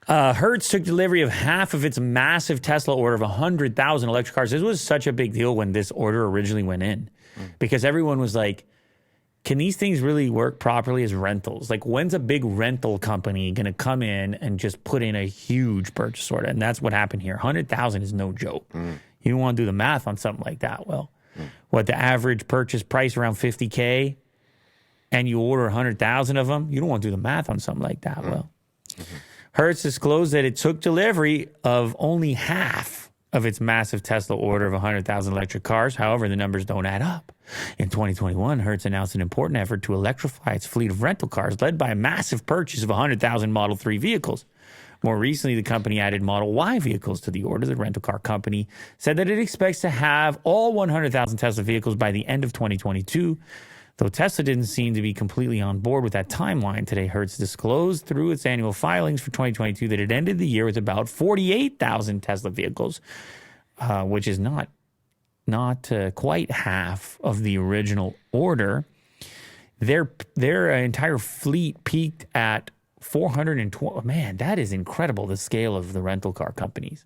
Hertz took delivery of half of its massive Tesla order of 100,000 electric cars. This was such a big deal when this order originally went in because everyone was like, can these things really work properly as rentals? Like, when's a big rental company going to come in and just put in a huge purchase order? And that's what happened here. 100,000 is no joke. You don't want to do the math on something like that. Well, what, the average purchase price around 50K and you order 100,000 of them? You don't want to do the math on something like that. Well, Hertz disclosed that it took delivery of only half of its massive Tesla order of 100,000 electric cars. However, the numbers don't add up. In 2021, Hertz announced an important effort to electrify its fleet of rental cars, led by a massive purchase of 100,000 Model 3 vehicles. More recently, the company added Model Y vehicles to the order. The rental car company said that it expects to have all 100,000 Tesla vehicles by the end of 2022. Though Tesla didn't seem to be completely on board with that timeline, today Hertz disclosed through its annual filings for 2022 that it ended the year with about 48,000 Tesla vehicles, which is not quite half of the original order. Their entire fleet peaked at 412. Man, that is incredible, the scale of the rental car companies.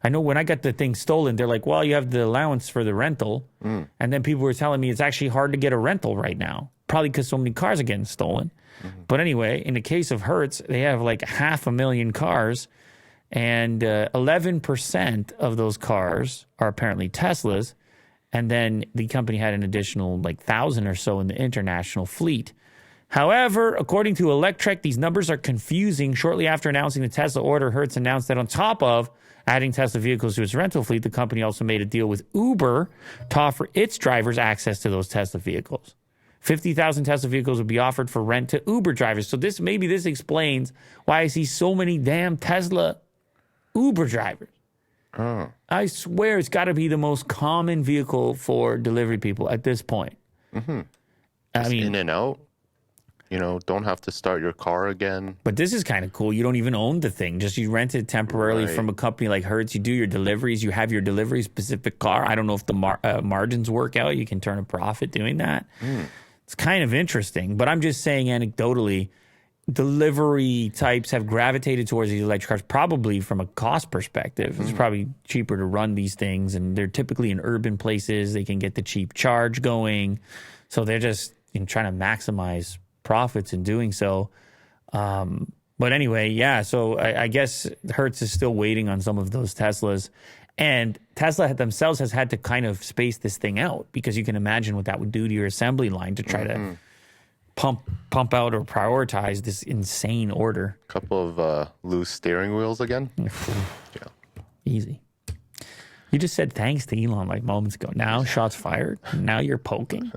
I know when I got the thing stolen, they're like, well, you have the allowance for the rental. And then people were telling me it's actually hard to get a rental right now, probably because so many cars are getting stolen. But anyway, in the case of Hertz, they have like 500,000 cars, and 11% of those cars are apparently Teslas. And then the company had an additional like 1,000 or so in the international fleet. However, according to Electrek, these numbers are confusing. Shortly after announcing the Tesla order, Hertz announced that on top of adding Tesla vehicles to its rental fleet, the company also made a deal with Uber to offer its drivers access to those Tesla vehicles. 50,000 Tesla vehicles would be offered for rent to Uber drivers. So this explains why I see so many damn Tesla Uber drivers. I swear it's got to be the most common vehicle for delivery people at this point. I mean, in and out. You know, don't have to start your car again. But this is kind of cool. You don't even own the thing. Just you rent it temporarily from a company like Hertz. You do your deliveries. You have your delivery specific car. I don't know if the margins work out. You can turn a profit doing that. It's kind of interesting. But I'm just saying anecdotally, delivery types have gravitated towards these electric cars probably from a cost perspective. It's probably cheaper to run these things. And they're typically in urban places. They can get the cheap charge going. So they're just trying to maximize profits in doing so. But anyway, yeah, so I guess Hertz is still waiting on some of those Teslas. And Tesla themselves has had to kind of space this thing out, because you can imagine what that would do to your assembly line to try to pump out or prioritize this insane order. Couple of loose steering wheels again. Easy. You just said thanks to Elon like moments ago. Now shots fired. Now you're poking.